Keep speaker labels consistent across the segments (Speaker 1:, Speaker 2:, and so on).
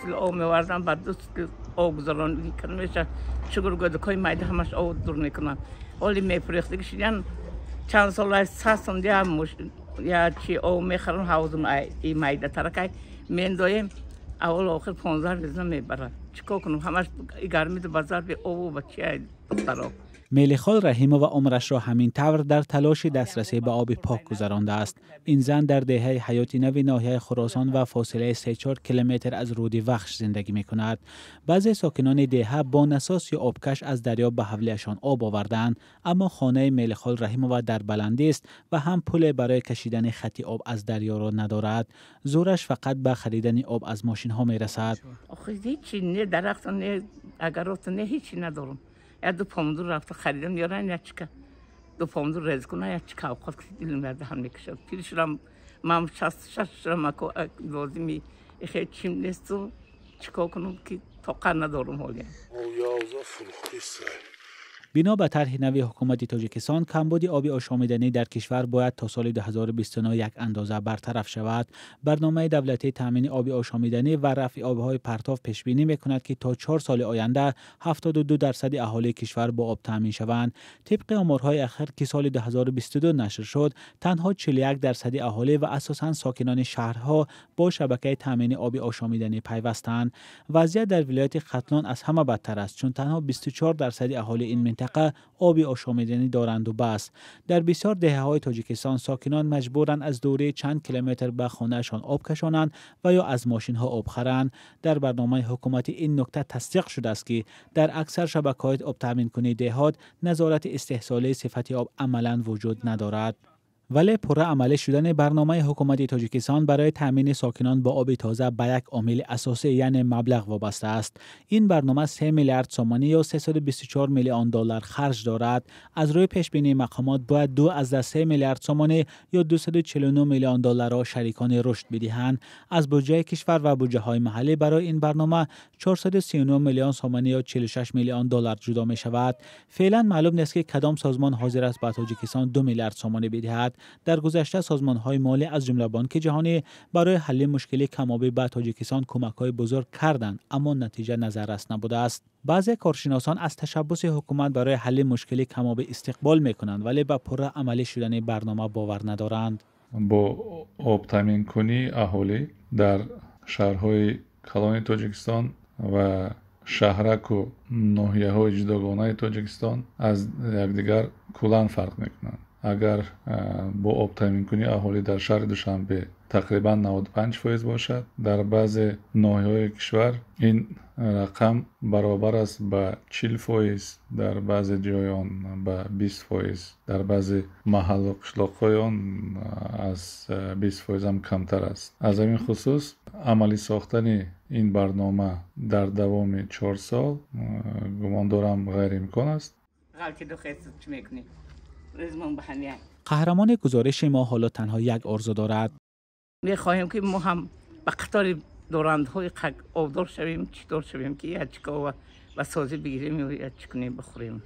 Speaker 1: دوست آب می‌وردن بعد دوست آب گذارن می‌کنن میشه شکر گودکای مایده همش آب دور میکنن ولی میفروخته کشیدن چند سال از 3 سال هم یا چی آب میخرن حوض این مایده ترکای میندایم اول آخر 15 روز میبرن چیکار کنم همش گرمی تو بازار به آب و بچه دخترها.
Speaker 2: میلیخال رحیمو و عمرش را همین طور در تلاش دسترسی به آب پاک گذرانده است. این زن در دهه حیاتی نو ناحیه خراسان و فاصله 3-4 کیلومتر از رود وخش زندگی می کند. بعضی ساکنان دهه با نساس یا آبکش از دریا به حولیشان آب آوردند، اما خانه میلیخال رحیمو در بلندی است و هم پول برای کشیدن خطی آب از دریا را ندارد. زورش فقط به خریدن آب از ماشین ها می رسد.
Speaker 1: آخه هیچی نه درخت نه اگرات نه هیچی ندارم. یا 2 پوندر رفت خریدم یارن یا چیکار 2 پوندر رز کنه یا چیکار اوقات که دلم درد هم میکشه پیشم مام 66 ماکو لازمی خیلی چیم نیست و چیکار کنم که طاقت ندارم حالا
Speaker 2: بنا به طرح نوی حکومت تاجیکستان کمبود آبی آشامیدنی در کشور باید تا سال 2029 یک اندازه برطرف شود. برنامه دولتی تامین آبی آشامیدنی و رفع آبهای پرتاف پیش بینی می‌کند که تا 4 سال آینده 72% اهالی کشور با آب تامین شوند. طبق آمارهای اخیر که سال 2022 نشر شد، تنها 41% اهالی و اساساً ساکنان شهرها با شبکه تامین آبی آشامیدنی پیوستند. وضعیت در ولایت ختلان از همه بدتر است، چون تنها 24% اهالی این منطقه آبی آشامیدنی دارند و بس. در بسیار دهه‌های تاجیکستان ساکنان مجبورند از دوره چند کیلومتر به خانه‌شان آب کشانند و یا از ماشین‌ها آب خرند. در برنامه حکومتی این نکته تصدیق شده است که در اکثر شبکه‌های آب تامین کننده دهات نظارت استحصال صفت آب عملاً وجود ندارد. ولی پره عملی شدن برنامه حکومت تاجیکستان برای تامین ساکنان با آب تازه به یک عامل اساسی یعنی مبلغ وابسته است. این برنامه 3 میلیارد سومانی یا 324 میلیون دلار خرج دارد. از روی پیش بینی مقامات باید 2 از 3 میلیارد سومانی یا 249 میلیون دلار را شریکان رشد بدهند. از بودجه کشور و بودجه‌های محلی برای این برنامه 439 میلیون سومانی یا 46 میلیون دلار جدا می شود. فعلا معلوم نیست که کدام سازمان حاضر است به تاجیکستان 2 میلیارد سومانی بدهد. در گذشته سازمان‌های مالی از جمله بانک جهانی برای حل مشکل کم‌آبی به تاجیکستان کمک‌های بزرگ کردند، اما نتیجه نظررس نبوده است. بعضی کارشناسان از تشبث حکومت برای حل مشکل کم‌آبی استقبال می‌کنند، ولی به پره عملی شدن برنامه باور ندارند.
Speaker 3: با آب تامین کنی اهالی در شهرهای کلان تاجیکستان و شهرک و ناحیه‌های جداگانه تاجیکستان از یکدیگر کلاً فرق می‌کنند. اگر با آب تامین کنی اهالی در شهر دوشنبه تقریبا 95% باشد، در بعض ناحیه‌های کشور این رقم برابر است با 40%، در بعض جایان با 20%، در بعض محل و قشلاق‌های از 20% هم کمتر است. از همین خصوص عملی ساختن این برنامه در دوام 4 سال گمان دارم غیر امکان است.
Speaker 2: قهرمان گزارش ما حالا تنها یک آرزو دارد.
Speaker 1: می‌خواهیم که ما هم به قطار دورندهای آبدار شویم، چطور شویم که یا چیکار و سازی بگیریم یا چیکنیم بخوریم.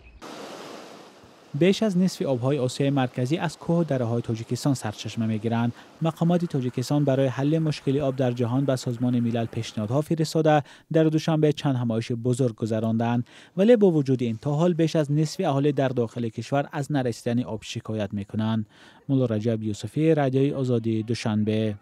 Speaker 2: بیش از نصف آبهای آسیای مرکزی از کوه و دره‌های تاجیکستان سرچشمه می‌گیرند. مقامات تاجیکستان برای حل مشکل آب در جهان به سازمان ملل پیشنهادها فرستاده در دوشنبه چند همایش بزرگ گذراندند، ولی با وجود این تا حال بیش از نصف اهالی در داخل کشور از نرسیدن آب شکایت می‌کنند. مولا رجب یوسفی، رادیوی آزادی، دوشنبه.